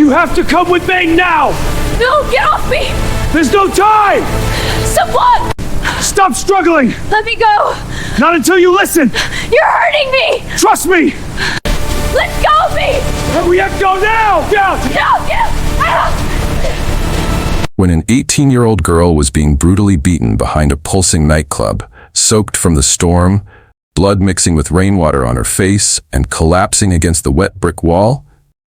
You have to come with me now! No, get off me! There's no time! Someone! Stop struggling! Let me go! Not until you listen! You're hurting me! Trust me! Let go of me! We have to go now! Down! No, get out! When an 18-year-old girl was being brutally beaten behind a pulsing nightclub, soaked from the storm, blood mixing with rainwater on her face and collapsing against the wet brick wall,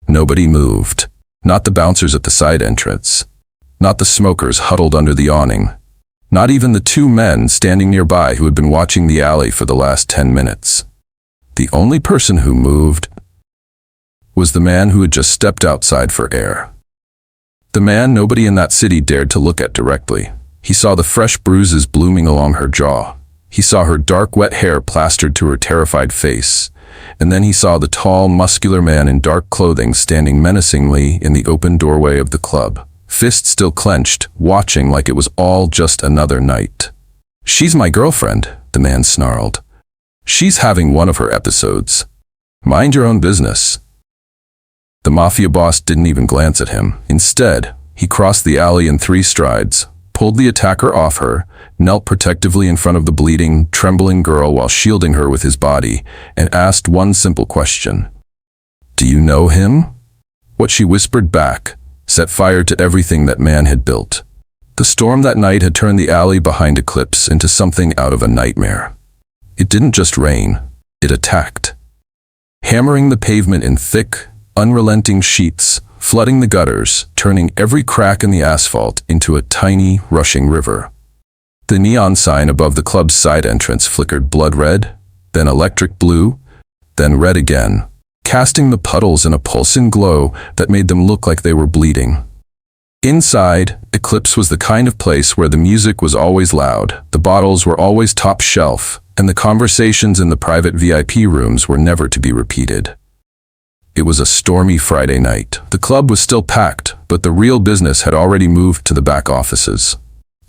nobody moved. Not the bouncers at the side entrance. Not the smokers huddled under the awning. Not even the two men standing nearby who had been watching the alley for the last 10 minutes. The only person who moved was the man who had just stepped outside for air. The man nobody in that city dared to look at directly. He saw the fresh bruises blooming along her jaw. He saw her dark, wet hair plastered to her terrified face. And then he saw the tall, muscular man in dark clothing standing menacingly in the open doorway of the club, fists still clenched, watching like it was all just another night. "She's my girlfriend," the man snarled. "She's having one of her episodes. Mind your own business." The Mafia boss didn't even glance at him. Instead, he crossed the alley in 3 strides, pulled the attacker off her, knelt protectively in front of the bleeding, trembling girl while shielding her with his body, and asked one simple question. "Do you know him?" What she whispered back set fire to everything that man had built. The storm that night had turned the alley behind Eclipse into something out of a nightmare. It didn't just rain, it attacked. Hammering the pavement in thick, unrelenting sheets, flooding the gutters, turning every crack in the asphalt into a tiny, rushing river. The neon sign above the club's side entrance flickered blood red, then electric blue, then red again, casting the puddles in a pulsing glow that made them look like they were bleeding. Inside, Eclipse was the kind of place where the music was always loud, the bottles were always top shelf, and the conversations in the private VIP rooms were never to be repeated. It was a stormy Friday night. The club was still packed, but the real business had already moved to the back offices.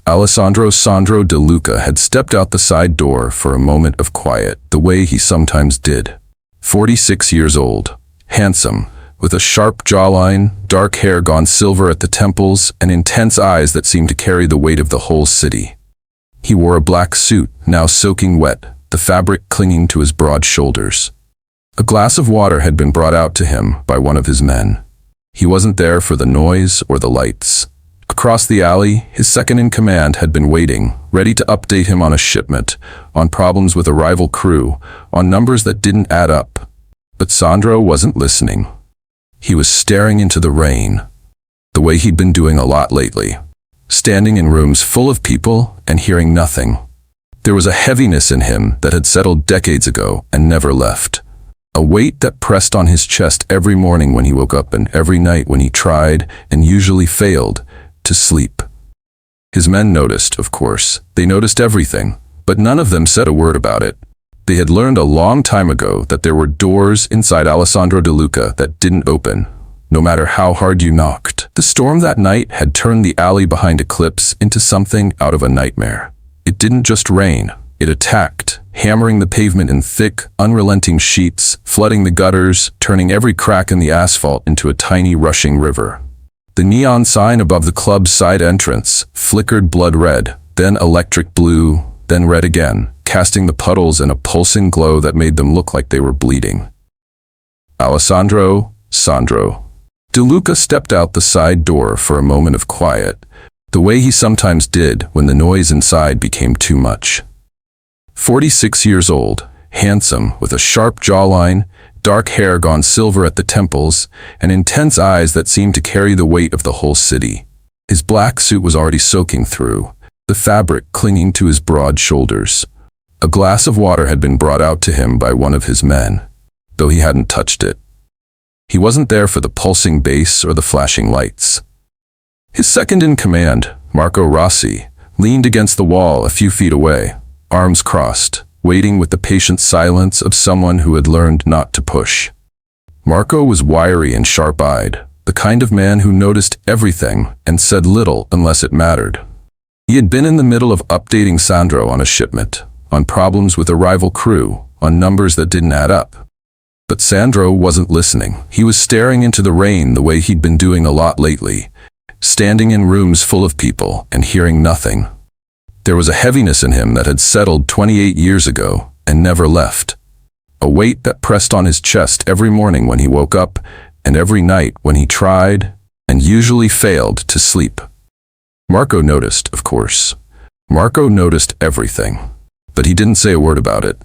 Sandro De Luca had stepped out the side door for a moment of quiet, the way he sometimes did. 46 years old, handsome, with a sharp jawline, dark hair gone silver at the temples, and intense eyes that seemed to carry the weight of the whole city. He wore a black suit, now soaking wet, the fabric clinging to his broad shoulders. A glass of water had been brought out to him by one of his men. He wasn't there for the noise or the lights. Across the alley, his second-in-command had been waiting, ready to update him on a shipment, on problems with a rival crew, on numbers that didn't add up. But Sandro wasn't listening. He was staring into the rain, the way he'd been doing a lot lately, standing in rooms full of people and hearing nothing. There was a heaviness in him that had settled decades ago and never left. A weight that pressed on his chest every morning when he woke up and every night when he tried, and usually failed, to sleep. His men noticed, of course. They noticed everything, but none of them said a word about it. They had learned a long time ago that there were doors inside Sandro De Luca that didn't open, no matter how hard you knocked. The storm that night had turned the alley behind Eclipse into something out of a nightmare. It didn't just rain, it attacked, hammering the pavement in thick, unrelenting sheets, flooding the gutters, turning every crack in the asphalt into a tiny, rushing river. The neon sign above the club's side entrance flickered blood red, then electric blue, then red again, casting the puddles in a pulsing glow that made them look like they were bleeding. Sandro De Luca stepped out the side door for a moment of quiet, the way he sometimes did when the noise inside became too much. 46 years old, handsome, with a sharp jawline, dark hair gone silver at the temples, and intense eyes that seemed to carry the weight of the whole city. His black suit was already soaking through, the fabric clinging to his broad shoulders. A glass of water had been brought out to him by one of his men, though he hadn't touched it. He wasn't there for the pulsing bass or the flashing lights. His second-in-command, Marco Rossi, leaned against the wall a few feet away, arms crossed, waiting with the patient silence of someone who had learned not to push. Marco was wiry and sharp-eyed, the kind of man who noticed everything and said little unless it mattered. He had been in the middle of updating Sandro on a shipment, on problems with a rival crew, on numbers that didn't add up. But Sandro wasn't listening. He was staring into the rain the way he'd been doing a lot lately, standing in rooms full of people and hearing nothing. There was a heaviness in him that had settled 28 years ago and never left. A weight that pressed on his chest every morning when he woke up and every night when he tried and usually failed to sleep. Marco noticed, of course. Marco noticed everything, but he didn't say a word about it.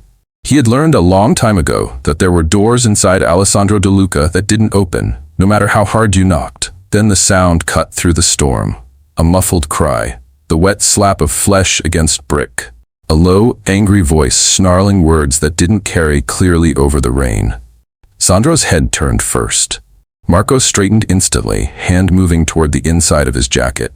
He had learned a long time ago that there were doors inside Sandro De Luca that didn't open, no matter how hard you knocked. Then the sound cut through the storm. A muffled cry, the wet slap of flesh against brick. A low, angry voice snarling words that didn't carry clearly over the rain. Sandro's head turned first. Marco straightened instantly, hand moving toward the inside of his jacket.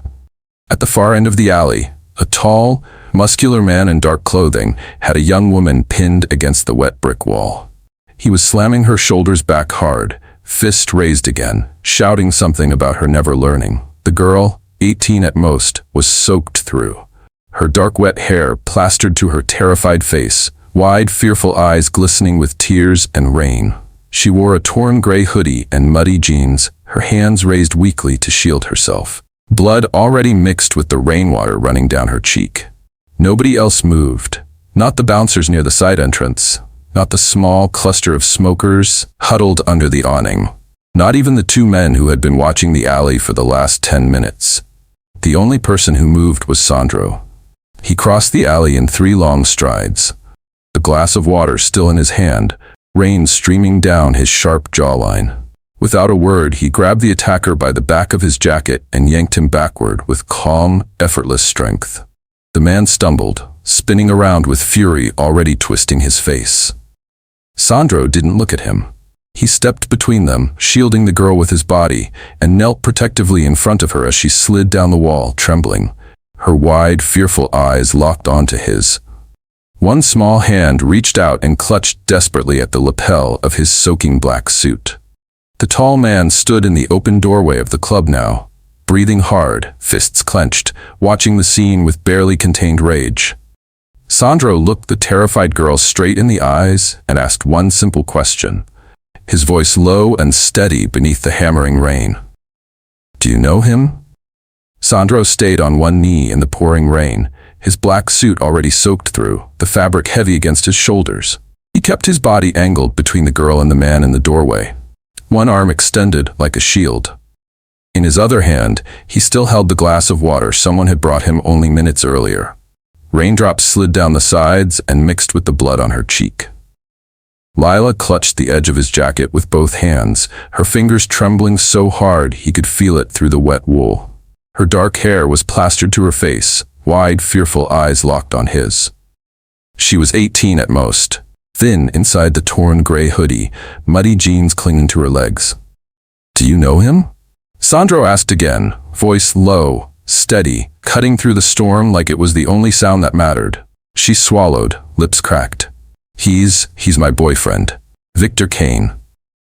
At the far end of the alley, a tall, muscular man in dark clothing had a young woman pinned against the wet brick wall. He was slamming her shoulders back hard, fist raised again, shouting something about her never learning. The girl, 18 at most, was soaked through. Her dark wet hair plastered to her terrified face, wide, fearful eyes glistening with tears and rain. She wore a torn gray hoodie and muddy jeans, her hands raised weakly to shield herself. Blood already mixed with the rainwater running down her cheek. Nobody else moved. Not the bouncers near the side entrance. Not the small cluster of smokers huddled under the awning. Not even the two men who had been watching the alley for the last 10 minutes. The only person who moved was Sandro. He crossed the alley in 3 long strides. The glass of water still in his hand, rain streaming down his sharp jawline. Without a word, he grabbed the attacker by the back of his jacket and yanked him backward with calm, effortless strength. The man stumbled, spinning around with fury already twisting his face. Sandro didn't look at him. He stepped between them, shielding the girl with his body, and knelt protectively in front of her as she slid down the wall, trembling. Her wide, fearful eyes locked onto his. One small hand reached out and clutched desperately at the lapel of his soaking black suit. The tall man stood in the open doorway of the club now, breathing hard, fists clenched, watching the scene with barely contained rage. Sandro looked the terrified girl straight in the eyes and asked one simple question, his voice low and steady beneath the hammering rain. "Do you know him?" Sandro stayed on one knee in the pouring rain, his black suit already soaked through, the fabric heavy against his shoulders. He kept his body angled between the girl and the man in the doorway, one arm extended like a shield. In his other hand, he still held the glass of water someone had brought him only minutes earlier. Raindrops slid down the sides and mixed with the blood on her cheek. Lila clutched the edge of his jacket with both hands, her fingers trembling so hard he could feel it through the wet wool. Her dark hair was plastered to her face, wide, fearful eyes locked on his. She was 18 at most, thin inside the torn gray hoodie, muddy jeans clinging to her legs. "Do you know him?" Sandro asked again, voice low, steady, cutting through the storm like it was the only sound that mattered. She swallowed, lips cracked. He's my boyfriend. Victor Kane."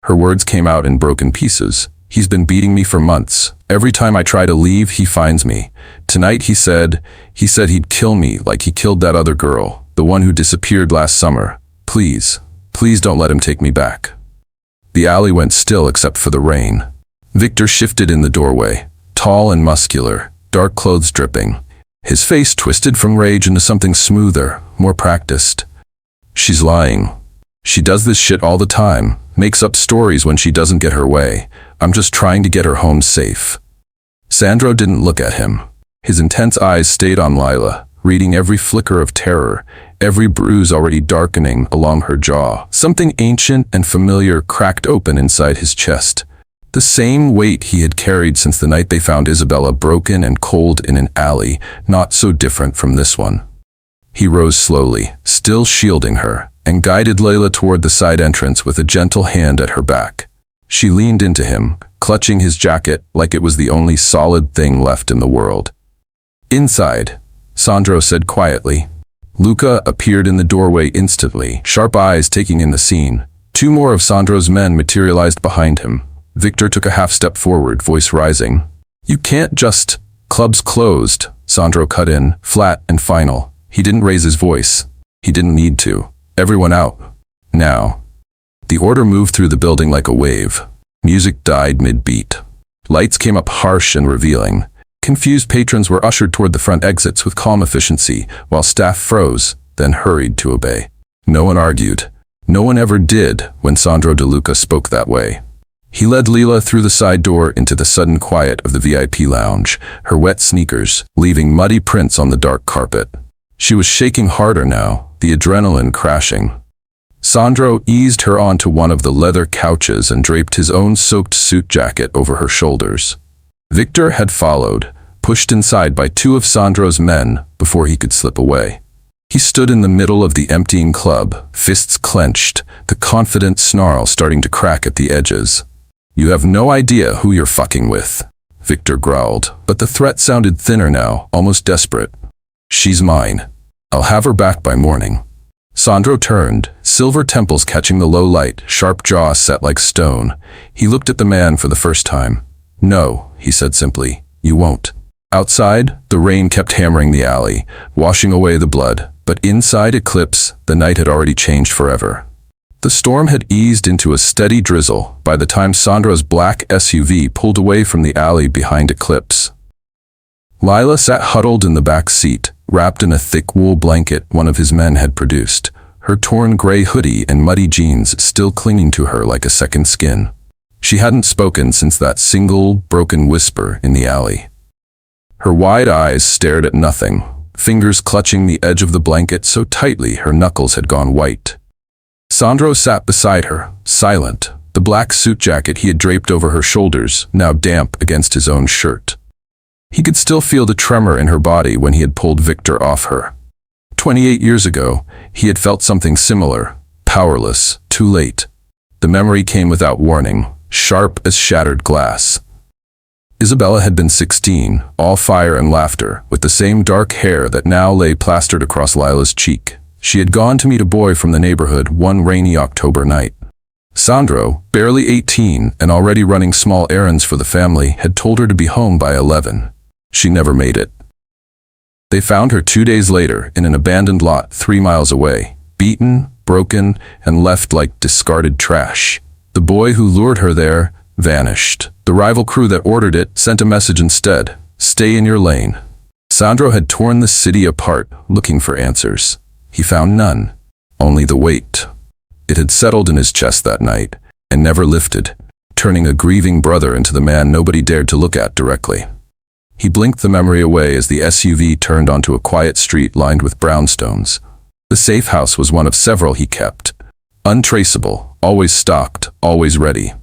Her words came out in broken pieces. "He's been beating me for months. Every time I try to leave, he finds me. Tonight he said he'd kill me like he killed that other girl, the one who disappeared last summer. Please don't let him take me back." The alley went still except for the rain. Victor shifted in the doorway, tall and muscular, dark clothes dripping. His face twisted from rage into something smoother, more practiced. "She's lying. She does this shit all the time, makes up stories when she doesn't get her way. I'm just trying to get her home safe." Sandro didn't look at him. His intense eyes stayed on Lila, reading every flicker of terror, every bruise already darkening along her jaw. Something ancient and familiar cracked open inside his chest. The same weight he had carried since the night they found Isabella broken and cold in an alley, not so different from this one. He rose slowly, still shielding her, and guided Lila toward the side entrance with a gentle hand at her back. She leaned into him, clutching his jacket like it was the only solid thing left in the world. "Inside," Sandro said quietly. Luca appeared in the doorway instantly, sharp eyes taking in the scene. 2 more of Sandro's men materialized behind him. Victor took a half step forward, voice rising. "You can't just—" "Club's closed," Sandro cut in, flat and final. He didn't raise his voice. He didn't need to. "Everyone out. Now." The order moved through the building like a wave. Music died mid-beat. Lights came up harsh and revealing. Confused patrons were ushered toward the front exits with calm efficiency, while staff froze, then hurried to obey. No one argued. No one ever did when Sandro De Luca spoke that way. He led Lila through the side door into the sudden quiet of the VIP lounge, her wet sneakers leaving muddy prints on the dark carpet. She was shaking harder now, the adrenaline crashing. Sandro eased her onto one of the leather couches and draped his own soaked suit jacket over her shoulders. Victor had followed, pushed inside by two of Sandro's men before he could slip away. He stood in the middle of the emptying club, fists clenched, the confident snarl starting to crack at the edges. "You have no idea who you're fucking with," Victor growled, but the threat sounded thinner now, almost desperate. "She's mine. I'll have her back by morning." Sandro turned, silver temples catching the low light, sharp jaw set like stone. He looked at the man for the first time. "No," he said simply, "you won't." Outside, the rain kept hammering the alley, washing away the blood, but inside Eclipse, the night had already changed forever. The storm had eased into a steady drizzle by the time Sandro's black SUV pulled away from the alley behind Eclipse. Lila sat huddled in the back seat, wrapped in a thick wool blanket one of his men had produced, her torn gray hoodie and muddy jeans still clinging to her like a second skin. She hadn't spoken since that single, broken whisper in the alley. Her wide eyes stared at nothing, fingers clutching the edge of the blanket so tightly her knuckles had gone white. Sandro sat beside her, silent, the black suit jacket he had draped over her shoulders now damp against his own shirt. He could still feel the tremor in her body when he had pulled Victor off her. 28 years ago, he had felt something similar, powerless, too late. The memory came without warning, sharp as shattered glass. Isabella had been 16, all fire and laughter, with the same dark hair that now lay plastered across Lila's cheek. She had gone to meet a boy from the neighborhood one rainy October night. Sandro, barely 18 and already running small errands for the family, had told her to be home by 11. She never made it. They found her 2 days later in an abandoned lot 3 miles away, beaten, broken, and left like discarded trash. The boy who lured her there vanished. The rival crew that ordered it sent a message instead: "Stay in your lane." Sandro had torn the city apart, looking for answers. He found none, only the weight. It had settled in his chest that night, and never lifted, turning a grieving brother into the man nobody dared to look at directly. He blinked the memory away as the SUV turned onto a quiet street lined with brownstones. The safe house was one of several he kept. Untraceable, always stocked, always ready.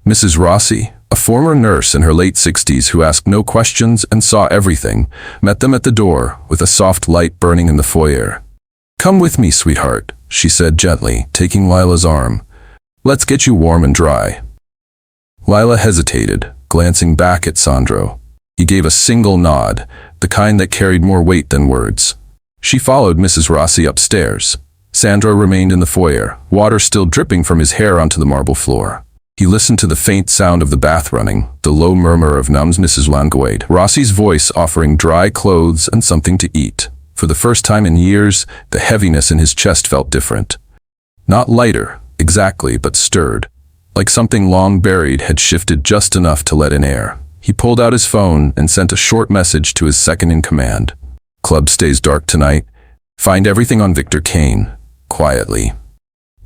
Mrs. Rossi, a former nurse in her late 60s who asked no questions and saw everything, met them at the door with a soft light burning in the foyer. "Come with me, sweetheart," she said gently, taking Lila's arm. "Let's get you warm and dry." Lila hesitated, glancing back at Sandro. He gave a single nod, the kind that carried more weight than words. She followed Mrs. Rossi upstairs. Sandro remained in the foyer, water still dripping from his hair onto the marble floor. He listened to the faint sound of the bath running, the low murmur of Nums Mrs. Languade, Rossi's voice offering dry clothes and something to eat. For the first time in years, the heaviness in his chest felt different. Not lighter, exactly, but stirred. Like something long buried had shifted just enough to let in air. He pulled out his phone and sent a short message to his second-in-command. "Club stays dark tonight. Find everything on Victor Kane, quietly."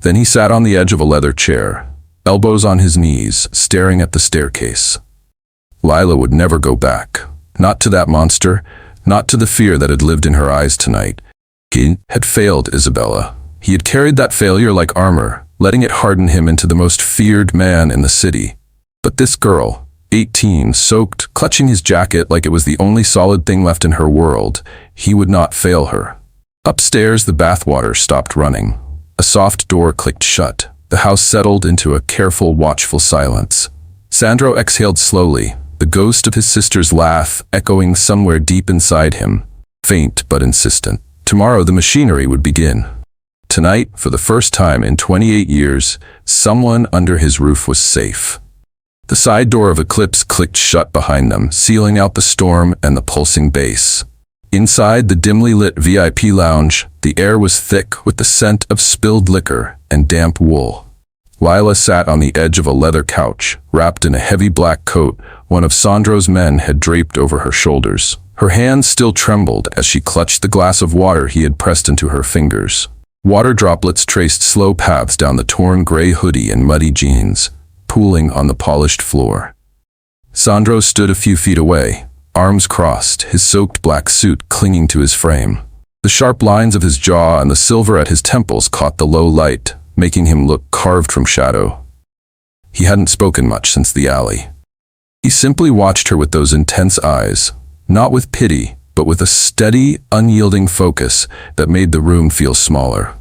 Then he sat on the edge of a leather chair, elbows on his knees, staring at the staircase. Lila would never go back. Not to that monster, not to the fear that had lived in her eyes tonight. He had failed Isabella. He had carried that failure like armor, letting it harden him into the most feared man in the city. But this girl, 18, soaked, clutching his jacket like it was the only solid thing left in her world, he would not fail her. Upstairs, the bathwater stopped running. A soft door clicked shut. The house settled into a careful, watchful silence. Sandro exhaled slowly, the ghost of his sister's laugh echoing somewhere deep inside him, faint but insistent. Tomorrow the machinery would begin. Tonight, for the first time in 28 years, someone under his roof was safe. The side door of Eclipse clicked shut behind them, sealing out the storm and the pulsing bass. Inside the dimly lit VIP lounge, the air was thick with the scent of spilled liquor and damp wool. Lila sat on the edge of a leather couch, wrapped in a heavy black coat one of Sandro's men had draped over her shoulders. Her hands still trembled as she clutched the glass of water he had pressed into her fingers. Water droplets traced slow paths down the torn gray hoodie and muddy jeans, pooling on the polished floor. Sandro stood a few feet away, arms crossed, his soaked black suit clinging to his frame. The sharp lines of his jaw and the silver at his temples caught the low light, making him look carved from shadow. He hadn't spoken much since the alley. He simply watched her with those intense eyes, not with pity, but with a steady, unyielding focus that made the room feel smaller.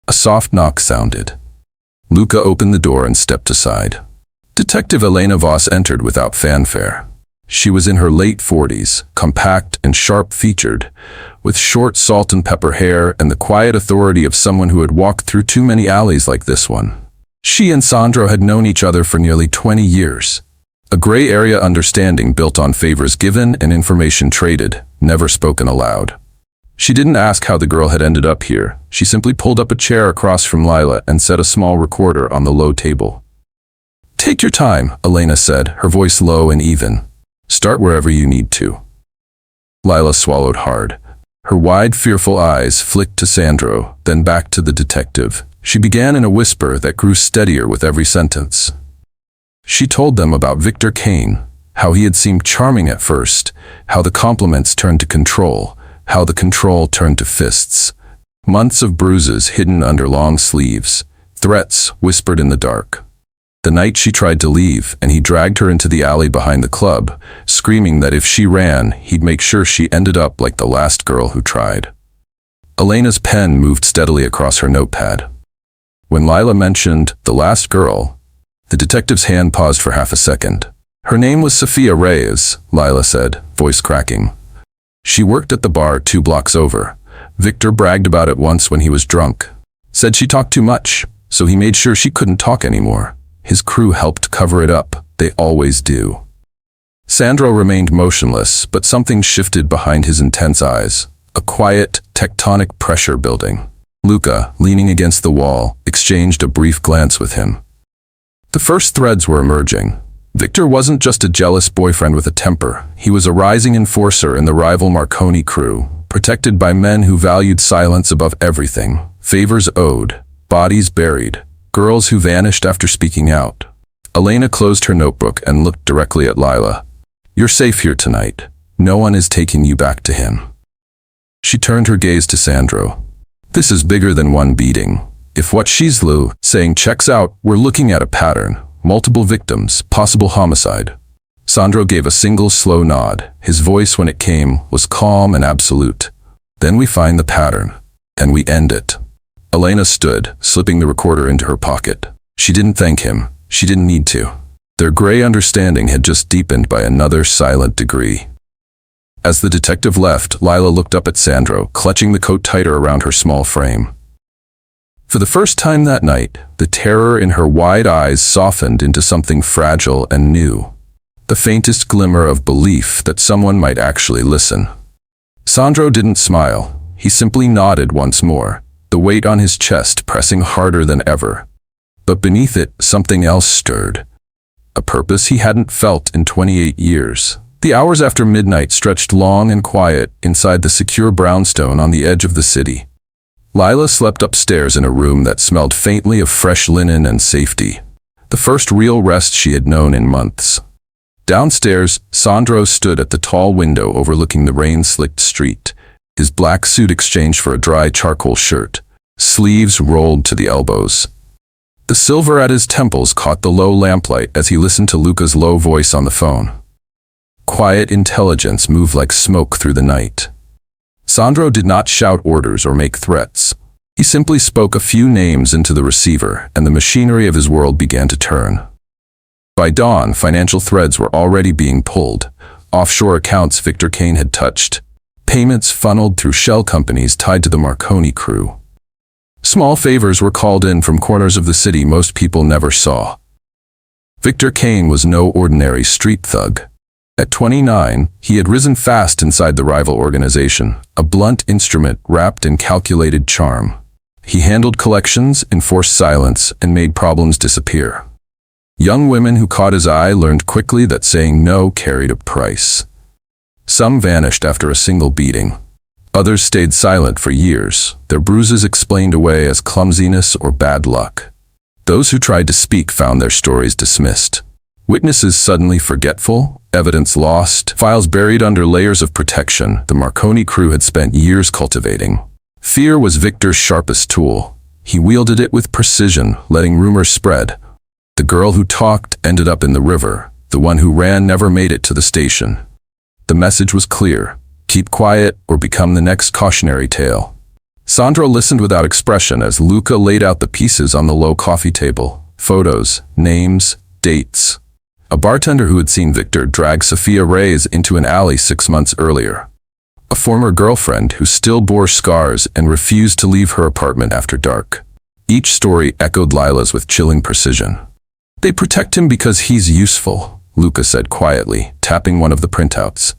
A soft knock sounded. Luca opened the door and stepped aside. Detective Elena Voss entered without fanfare. She was in her late 40s, compact and sharp-featured, with short salt and pepper hair and the quiet authority of someone who had walked through too many alleys like this one. She and Sandro had known each other for nearly 20 years. A gray area understanding built on favors given and information traded, never spoken aloud. She didn't ask how the girl had ended up here. She simply pulled up a chair across from Lila and set a small recorder on the low table. "Take your time," Elena said, her voice low and even. "Start wherever you need to." Lila swallowed hard. Her wide, fearful eyes flicked to Sandro, then back to the detective. She began in a whisper that grew steadier with every sentence. She told them about Victor Kane, how he had seemed charming at first, how the compliments turned to control, how the control turned to fists. Months of bruises hidden under long sleeves, threats whispered in the dark. The night she tried to leave, and he dragged her into the alley behind the club, screaming that if she ran, he'd make sure she ended up like the last girl who tried. Elena's pen moved steadily across her notepad. When Lila mentioned the last girl, the detective's hand paused for half a second. "Her name was Sophia Reyes," Lila said, voice cracking. "She worked at the bar 2 blocks over. Victor bragged about it once when he was drunk. Said she talked too much, so he made sure she couldn't talk anymore. His crew helped cover it up. They always do." Sandro remained motionless, but something shifted behind his intense eyes. A quiet, tectonic pressure building. Luca, leaning against the wall, exchanged a brief glance with him. The first threads were emerging. Victor wasn't just a jealous boyfriend with a temper. He was a rising enforcer in the rival Marconi crew, protected by men who valued silence above everything. Favors owed, bodies buried, girls who vanished after speaking out. Elena closed her notebook and looked directly at Lila. "You're safe here tonight. No one is taking you back to him." She turned her gaze to Sandro. "This is bigger than one beating. If what she's saying checks out, we're looking at a pattern. Multiple victims, possible homicide." Sandro gave a single slow nod. His voice, when it came, was calm and absolute. "Then we find the pattern, and we end it." Elena stood, slipping the recorder into her pocket. She didn't thank him. She didn't need to. Their gray understanding had just deepened by another silent degree. As the detective left, Lila looked up at Sandro, clutching the coat tighter around her small frame. For the first time that night, the terror in her wide eyes softened into something fragile and new. The faintest glimmer of belief that someone might actually listen. Sandro didn't smile. He simply nodded once more, the weight on his chest pressing harder than ever. But beneath it, something else stirred. A purpose he hadn't felt in 28 years. The hours after midnight stretched long and quiet inside the secure brownstone on the edge of the city. Lila slept upstairs in a room that smelled faintly of fresh linen and safety. The first real rest she had known in months. Downstairs, Sandro stood at the tall window overlooking the rain-slicked street, his black suit exchanged for a dry charcoal shirt, sleeves rolled to the elbows. The silver at his temples caught the low lamplight as he listened to Luca's low voice on the phone. Quiet intelligence moved like smoke through the night. Sandro did not shout orders or make threats. He simply spoke a few names into the receiver, and the machinery of his world began to turn. By dawn, financial threads were already being pulled. Offshore accounts Victor Kane had touched. Payments funneled through shell companies tied to the Marconi crew. Small favors were called in from corners of the city most people never saw. Victor Kane was no ordinary street thug. At 29, he had risen fast inside the rival organization, a blunt instrument wrapped in calculated charm. He handled collections, enforced silence, and made problems disappear. Young women who caught his eye learned quickly that saying no carried a price. Some vanished after a single beating. Others stayed silent for years, their bruises explained away as clumsiness or bad luck. Those who tried to speak found their stories dismissed. Witnesses suddenly forgetful, evidence lost, files buried under layers of protection the Marconi crew had spent years cultivating. Fear was Victor's sharpest tool. He wielded it with precision, letting rumors spread. The girl who talked ended up in the river. The one who ran never made it to the station. The message was clear. Keep quiet or become the next cautionary tale. Sandro listened without expression as Luca laid out the pieces on the low coffee table. Photos, names, dates. A bartender who had seen Victor drag Sophia Reyes into an alley 6 months earlier. A former girlfriend who still bore scars and refused to leave her apartment after dark. Each story echoed Lila's with chilling precision. They protect him because he's useful, Luca said quietly, tapping one of the printouts.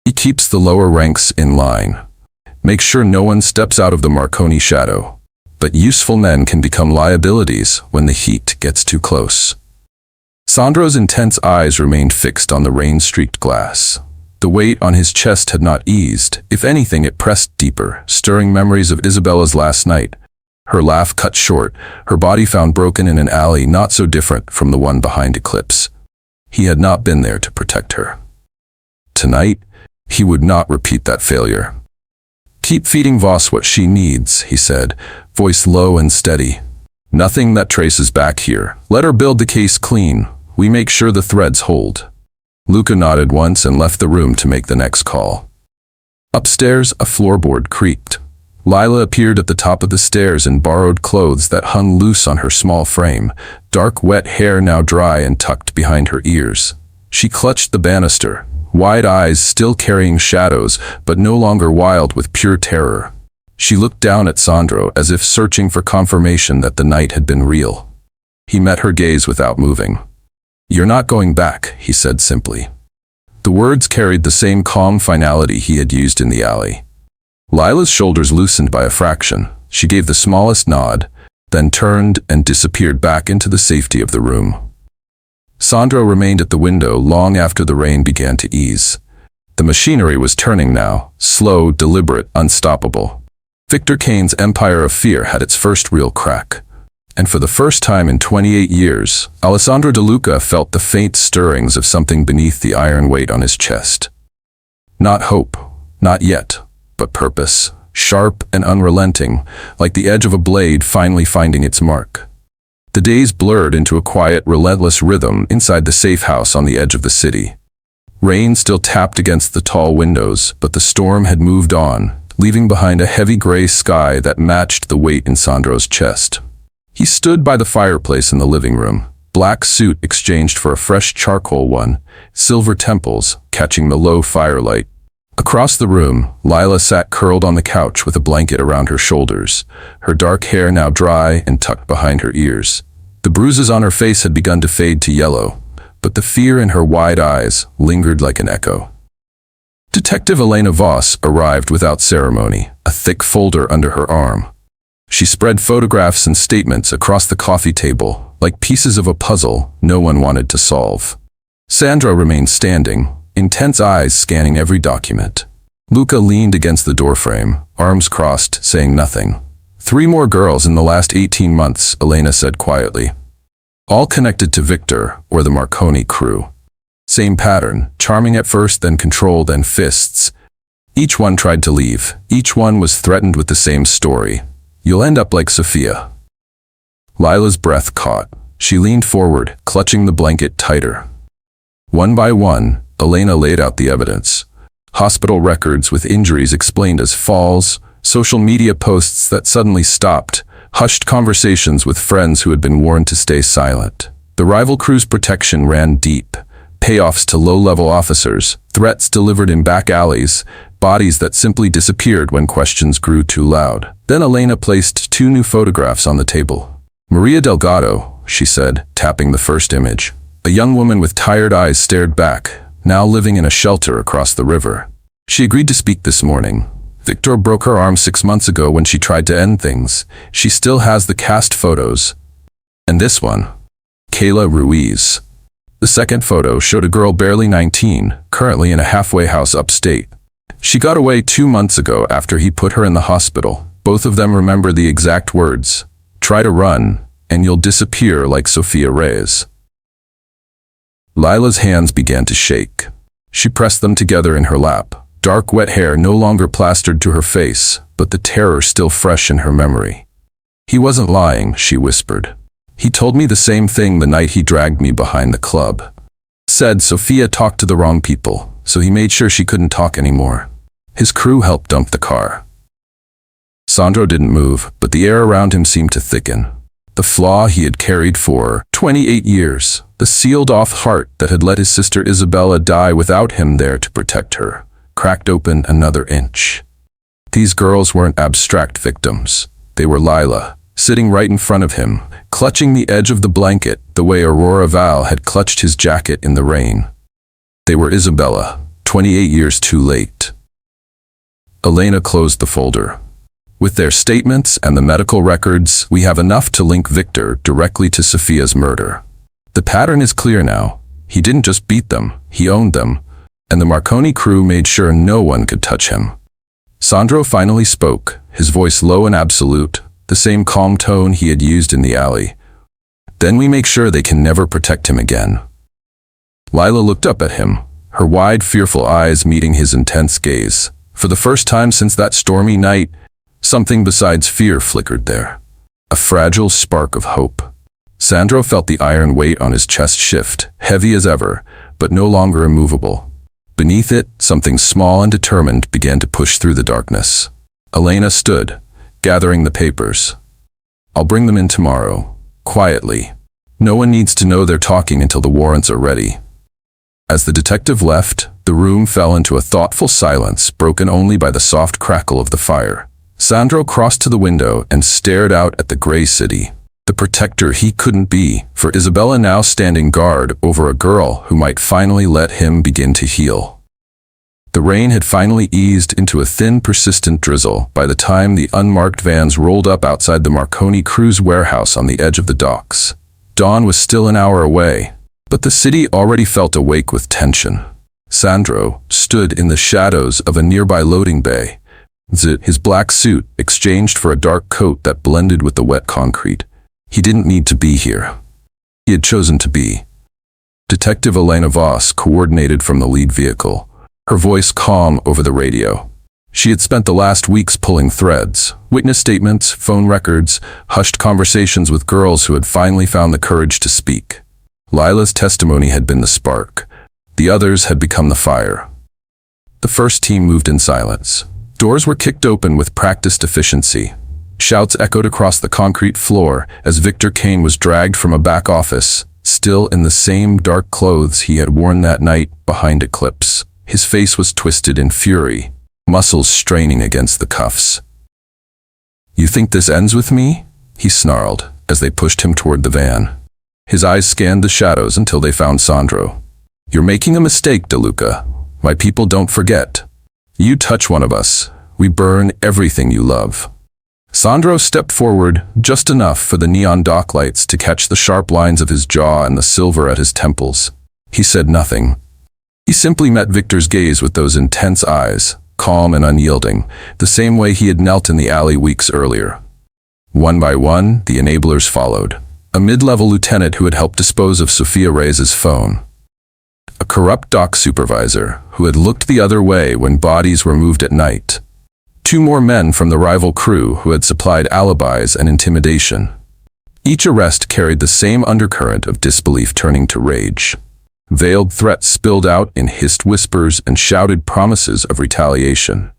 He keeps the lower ranks in line. Make sure no one steps out of the Marconi shadow. But useful men can become liabilities when the heat gets too close. Sandro's intense eyes remained fixed on the rain-streaked glass. The weight on his chest had not eased. If anything, it pressed deeper, stirring memories of Isabella's last night. Her laugh cut short, her body found broken in an alley not so different from the one behind Eclipse. He had not been there to protect her. Tonight, he would not repeat that failure. Keep feeding Voss what she needs, he said, voice low and steady. Nothing that traces back here. Let her build the case clean. We make sure the threads hold. Luca nodded once and left the room to make the next call. Upstairs, a floorboard creaked. Lila appeared at the top of the stairs in borrowed clothes that hung loose on her small frame, dark wet hair now dry and tucked behind her ears. She clutched the banister, wide eyes still carrying shadows, but no longer wild with pure terror. She looked down at Sandro as if searching for confirmation that the night had been real. He met her gaze without moving. You're not going back, he said simply. The words carried the same calm finality he had used in the alley. Lila's shoulders loosened by a fraction. She gave the smallest nod, then turned and disappeared back into the safety of the room. Sandro remained at the window long after the rain began to ease. The machinery was turning now, slow, deliberate, unstoppable. Victor Kane's empire of fear had its first real crack. And for the first time in 28 years, Sandro De Luca felt the faint stirrings of something beneath the iron weight on his chest. Not hope, not yet, but purpose, sharp and unrelenting, like the edge of a blade finally finding its mark. The days blurred into a quiet, relentless rhythm inside the safe house on the edge of the city. Rain still tapped against the tall windows, but the storm had moved on, leaving behind a heavy gray sky that matched the weight in Sandro's chest. He stood by the fireplace in the living room, black suit exchanged for a fresh charcoal one, silver temples catching the low firelight. Across the room, Lila sat curled on the couch with a blanket around her shoulders, her dark hair now dry and tucked behind her ears. The bruises on her face had begun to fade to yellow, but the fear in her wide eyes lingered like an echo. Detective Elena Voss arrived without ceremony, a thick folder under her arm. She spread photographs and statements across the coffee table, like pieces of a puzzle no one wanted to solve. Sandro remained standing, intense eyes scanning every document. Luca leaned against the doorframe, arms crossed, saying nothing. 3 more girls in the last 18 months, Elena said quietly. All connected to Victor or the Marconi crew. Same pattern, charming at first, then control, then fists. Each one tried to leave. Each one was threatened with the same story. You'll end up like Sophia. Lila's breath caught. She leaned forward, clutching the blanket tighter. One by one, Elena laid out the evidence. Hospital records with injuries explained as falls, social media posts that suddenly stopped, hushed conversations with friends who had been warned to stay silent. The rival crew's protection ran deep. Payoffs to low-level officers, threats delivered in back alleys, bodies that simply disappeared when questions grew too loud. Then Elena placed 2 new photographs on the table. Maria Delgado, she said, tapping the first image. A young woman with tired eyes stared back, now living in a shelter across the river. She agreed to speak this morning. Victor broke her arm 6 months ago when she tried to end things. She still has the cast photos. And this one, Kayla Ruiz. The second photo showed a girl barely 19, currently in a halfway house upstate. She got away 2 months ago after he put her in the hospital. Both of them remember the exact words. Try to run, and you'll disappear like Sophia Reyes. Lila's hands began to shake. She pressed them together in her lap. Dark, wet hair no longer plastered to her face, but the terror still fresh in her memory. He wasn't lying, she whispered. He told me the same thing the night he dragged me behind the club. Said Sophia talked to the wrong people, so he made sure she couldn't talk anymore. His crew helped dump the car. Sandro didn't move, but the air around him seemed to thicken. The flaw he had carried for 28 years, the sealed-off heart that had let his sister Isabella die without him there to protect her, cracked open another inch. These girls weren't abstract victims. They were Lila, sitting right in front of him, clutching the edge of the blanket the way Aurora Val had clutched his jacket in the rain. They were Isabella, 28 years too late. Elena closed the folder. With their statements and the medical records, we have enough to link Victor directly to Sophia's murder. The pattern is clear now. He didn't just beat them, he owned them, and the Marconi crew made sure no one could touch him. Sandro finally spoke, his voice low and absolute, the same calm tone he had used in the alley. Then we make sure they can never protect him again. Lila looked up at him, her wide, fearful eyes meeting his intense gaze. For the first time since that stormy night, something besides fear flickered there. A fragile spark of hope. Sandro felt the iron weight on his chest shift, heavy as ever, but no longer immovable. Beneath it, something small and determined began to push through the darkness. Elena stood, gathering the papers. I'll bring them in tomorrow, quietly. No one needs to know they're talking until the warrants are ready. As the detective left, the room fell into a thoughtful silence, broken only by the soft crackle of the fire. Sandro crossed to the window and stared out at the gray city. The protector he couldn't be, for Isabella now standing guard over a girl who might finally let him begin to heal. The rain had finally eased into a thin, persistent drizzle by the time the unmarked vans rolled up outside the Marconi crew's warehouse on the edge of the docks. Dawn was still an hour away, but the city already felt awake with tension. Sandro stood in the shadows of a nearby loading bay, his black suit exchanged for a dark coat that blended with the wet concrete. He didn't need to be here. He had chosen to be. Detective Elena Voss coordinated from the lead vehicle, her voice calm over the radio. She had spent the last weeks pulling threads, witness statements, phone records, hushed conversations with girls who had finally found the courage to speak. Lila's testimony had been the spark. The others had become the fire. The first team moved in silence. Doors were kicked open with practiced efficiency. Shouts echoed across the concrete floor as Victor Kane was dragged from a back office, still in the same dark clothes he had worn that night behind Eclipse. His face was twisted in fury, muscles straining against the cuffs. "You think this ends with me?" he snarled as they pushed him toward the van. His eyes scanned the shadows until they found Sandro. "You're making a mistake, De Luca. My people don't forget. You touch one of us, we burn everything you love." Sandro stepped forward, just enough for the neon dock lights to catch the sharp lines of his jaw and the silver at his temples. He said nothing. He simply met Victor's gaze with those intense eyes, calm and unyielding, the same way he had knelt in the alley weeks earlier. One by one, the enablers followed. A mid-level lieutenant who had helped dispose of Sophia Reyes' phone. A corrupt dock supervisor who had looked the other way when bodies were moved at night. 2 more men from the rival crew who had supplied alibis and intimidation. Each arrest carried the same undercurrent of disbelief turning to rage. Veiled threats spilled out in hissed whispers and shouted promises of retaliation.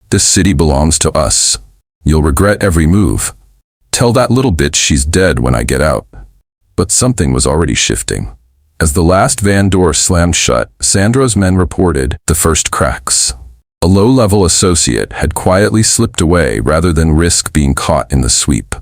"This city belongs to us. You'll regret every move. Tell that little bitch she's dead when I get out." But something was already shifting. As the last van door slammed shut, Sandro's men reported the first cracks. A low-level associate had quietly slipped away rather than risk being caught in the sweep.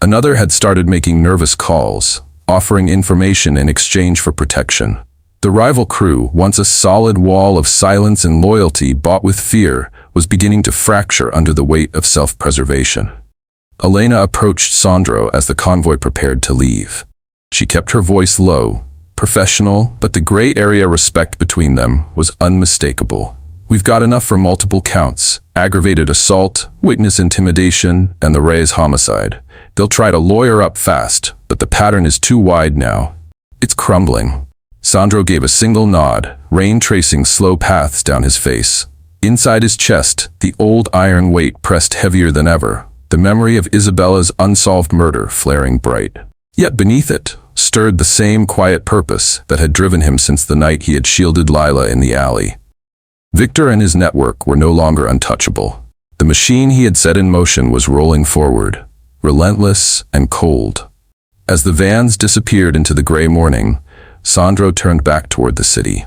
Another had started making nervous calls, offering information in exchange for protection. The rival crew, once a solid wall of silence and loyalty bought with fear, was beginning to fracture under the weight of self-preservation. Elena approached Sandro as the convoy prepared to leave. She kept her voice low, professional, but the gray area respect between them was unmistakable. "We've got enough for multiple counts: aggravated assault, witness intimidation, and the Reyes homicide. They'll try to lawyer up fast, but the pattern is too wide now. It's crumbling." Sandro gave a single nod, rain tracing slow paths down his face. Inside his chest, the old iron weight pressed heavier than ever, the memory of Isabella's unsolved murder flaring bright. Yet beneath it stirred the same quiet purpose that had driven him since the night he had shielded Lila in the alley. Victor and his network were no longer untouchable. The machine he had set in motion was rolling forward, relentless and cold. As the vans disappeared into the gray morning, Sandro turned back toward the city.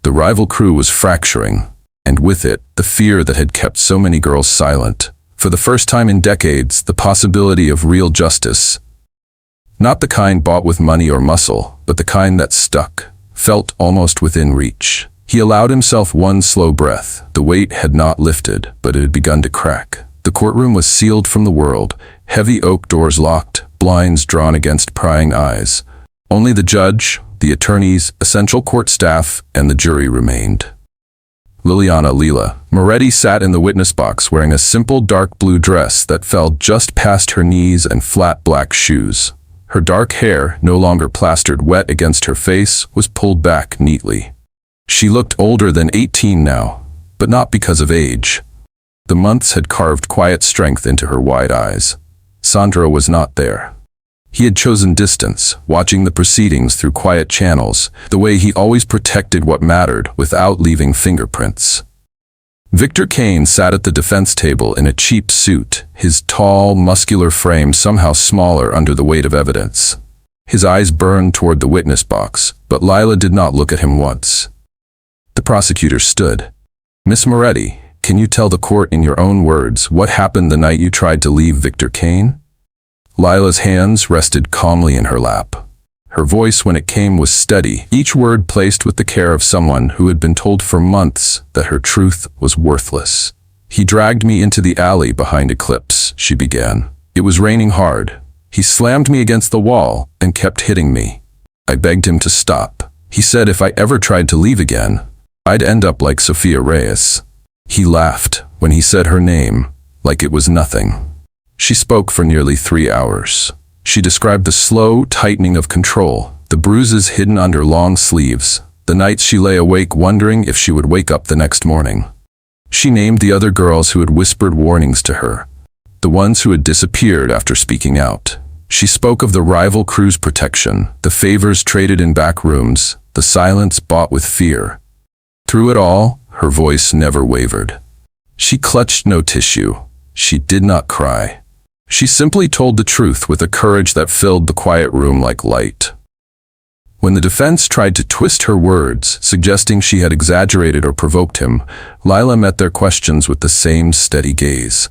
The rival crew was fracturing, and with it, the fear that had kept so many girls silent. For the first time in decades, the possibility of real justice. Not the kind bought with money or muscle, but the kind that stuck, felt almost within reach. He allowed himself one slow breath. The weight had not lifted, but it had begun to crack. The courtroom was sealed from the world, heavy oak doors locked, blinds drawn against prying eyes. Only the judge, the attorneys, essential court staff, and the jury remained. Lila Moretti sat in the witness box wearing a simple dark blue dress that fell just past her knees and flat black shoes. Her dark hair, no longer plastered wet against her face, was pulled back neatly. She looked older than 18 now, but not because of age. The months had carved quiet strength into her wide eyes. Sandro was not there. He had chosen distance, watching the proceedings through quiet channels, the way he always protected what mattered without leaving fingerprints. Victor Kane sat at the defense table in a cheap suit, his tall, muscular frame somehow smaller under the weight of evidence. His eyes burned toward the witness box, but Lila did not look at him once. The prosecutor stood. "Miss Moretti, can you tell the court in your own words what happened the night you tried to leave Victor Kane?" Lila's hands rested calmly in her lap. Her voice, when it came, was steady, each word placed with the care of someone who had been told for months that her truth was worthless. "He dragged me into the alley behind Eclipse," she began. "It was raining hard. He slammed me against the wall and kept hitting me. I begged him to stop. He said if I ever tried to leave again, I'd end up like Sofia Reyes." He laughed when he said her name, like it was nothing. She spoke for nearly 3 hours. She described the slow tightening of control, the bruises hidden under long sleeves, the nights she lay awake wondering if she would wake up the next morning. She named the other girls who had whispered warnings to her, the ones who had disappeared after speaking out. She spoke of the rival crew's protection, the favors traded in back rooms, the silence bought with fear. Through it all, her voice never wavered. She clutched no tissue. She did not cry. She simply told the truth with a courage that filled the quiet room like light. When the defense tried to twist her words, suggesting she had exaggerated or provoked him, Lila met their questions with the same steady gaze.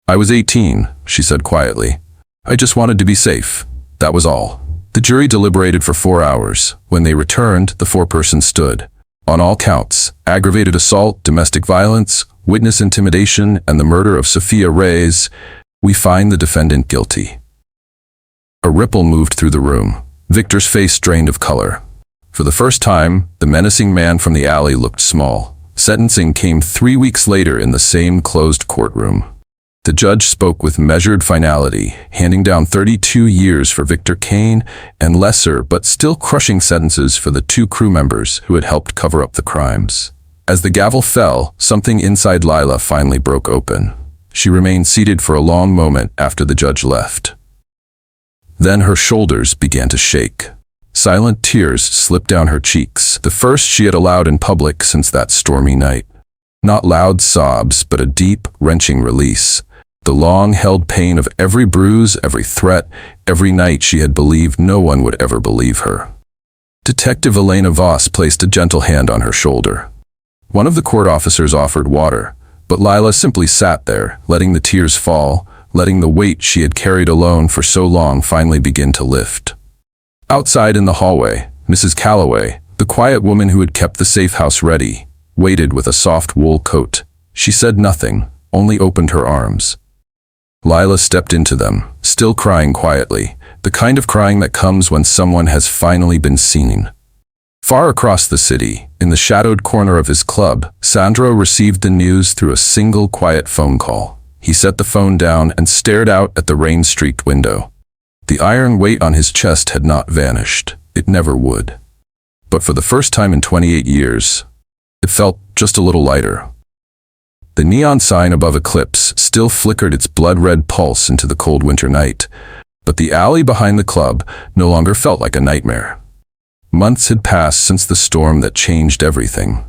"I was 18, she said quietly. "I just wanted to be safe. That was all." The jury deliberated for 4 hours. When they returned, the foreperson stood. On all counts, aggravated assault, domestic violence, witness intimidation, and the murder of Sofia Reyes, we find the defendant guilty. A ripple moved through the room. Victor's face drained of color. For the first time, the menacing man from the alley looked small. Sentencing came 3 weeks later in the same closed courtroom. The judge spoke with measured finality, handing down 32 years for Victor Kane and lesser but still crushing sentences for the 2 crew members who had helped cover up the crimes. As the gavel fell, something inside Lila finally broke open. She remained seated for a long moment after the judge left. Then her shoulders began to shake. Silent tears slipped down her cheeks, the first she had allowed in public since that stormy night. Not loud sobs, but a deep, wrenching release. The long-held pain of every bruise, every threat, every night she had believed no one would ever believe her. Detective Elena Voss placed a gentle hand on her shoulder. One of the court officers offered water, but Lila simply sat there, letting the tears fall, letting the weight she had carried alone for so long finally begin to lift. Outside in the hallway, Mrs. Calloway, the quiet woman who had kept the safe house ready, waited with a soft wool coat. She said nothing, only opened her arms. Lila stepped into them, still crying quietly, the kind of crying that comes when someone has finally been seen. Far across the city, in the shadowed corner of his club, Sandro received the news through a single quiet phone call. He set the phone down and stared out at the rain-streaked window. The iron weight on his chest had not vanished. It never would. But for the first time in 28 years, it felt just a little lighter. The neon sign above Eclipse still flickered its blood-red pulse into the cold winter night, but the alley behind the club no longer felt like a nightmare. Months had passed since the storm that changed everything.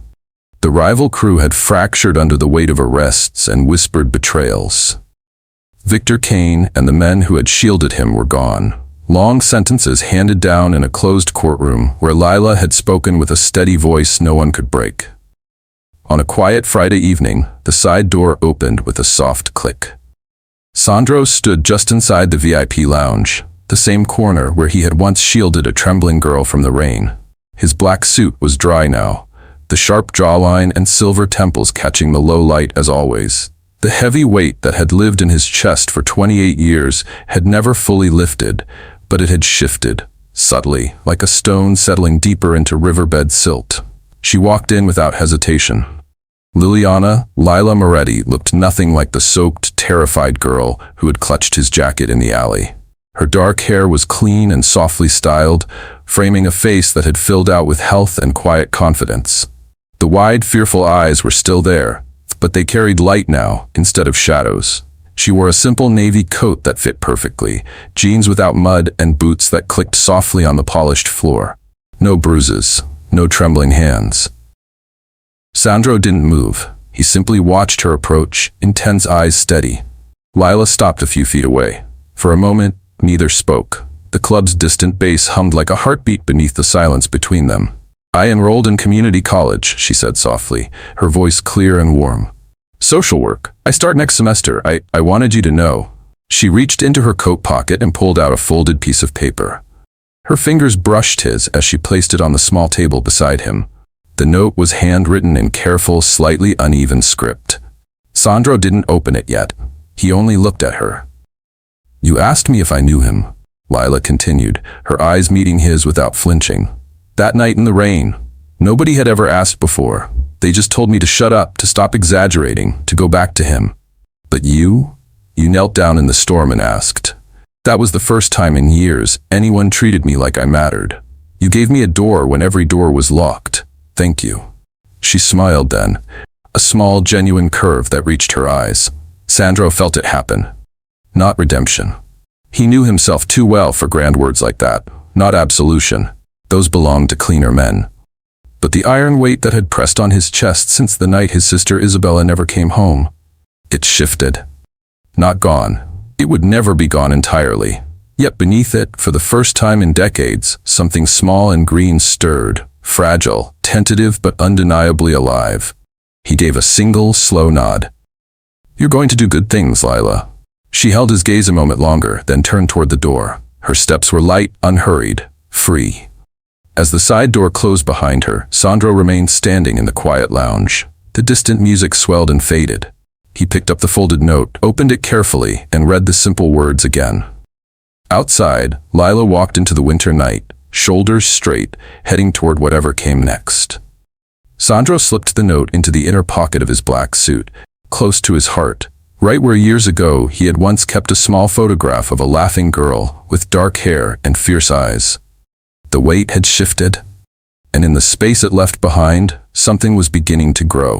The rival crew had fractured under the weight of arrests and whispered betrayals. Victor Kane and the men who had shielded him were gone. Long sentences handed down in a closed courtroom where Lila had spoken with a steady voice no one could break. On a quiet Friday evening, the side door opened with a soft click. Sandro stood just inside the VIP lounge, the same corner where he had once shielded a trembling girl from the rain. His black suit was dry now, the sharp jawline and silver temples catching the low light as always. The heavy weight that had lived in his chest for 28 years had never fully lifted, but it had shifted, subtly, like a stone settling deeper into riverbed silt. She walked in without hesitation. Lila Moretti looked nothing like the soaked, terrified girl who had clutched his jacket in the alley. Her dark hair was clean and softly styled, framing a face that had filled out with health and quiet confidence. The wide, fearful eyes were still there, but they carried light now instead of shadows. She wore a simple navy coat that fit perfectly, jeans without mud, and boots that clicked softly on the polished floor. No bruises, no trembling hands. Sandro didn't move. He simply watched her approach, intense eyes steady. Lila stopped a few feet away. For a moment, neither spoke. The club's distant bass hummed like a heartbeat beneath the silence between them. "I enrolled in community college," she said softly, her voice clear and warm. "Social work. I start next semester. I wanted you to know." She reached into her coat pocket and pulled out a folded piece of paper. Her fingers brushed his as she placed it on the small table beside him. The note was handwritten in careful, slightly uneven script. Sandro didn't open it yet. He only looked at her. "You asked me if I knew him," Lila continued, her eyes meeting his without flinching. "That night in the rain. Nobody had ever asked before. They just told me to shut up, to stop exaggerating, to go back to him. But you knelt down in the storm and asked. That was the first time in years anyone treated me like I mattered. You gave me a door when every door was locked. Thank you." She smiled then, a small, genuine curve that reached her eyes. Sandro felt it happen. Not redemption. He knew himself too well for grand words like that. Not absolution. Those belonged to cleaner men. But the iron weight that had pressed on his chest since the night his sister Isabella never came home, it shifted. Not gone. It would never be gone entirely. Yet beneath it, for the first time in decades, something small and green stirred, fragile, tentative but undeniably alive. He gave a single, slow nod. "You're going to do good things, Lila." She held his gaze a moment longer, then turned toward the door. Her steps were light, unhurried, free. As the side door closed behind her, Sandro remained standing in the quiet lounge. The distant music swelled and faded. He picked up the folded note, opened it carefully, and read the simple words again. Outside, Lila walked into the winter night, shoulders straight, heading toward whatever came next. Sandro slipped the note into the inner pocket of his black suit, close to his heart, right where years ago he had once kept a small photograph of a laughing girl with dark hair and fierce eyes. The weight had shifted, and in the space it left behind, something was beginning to grow.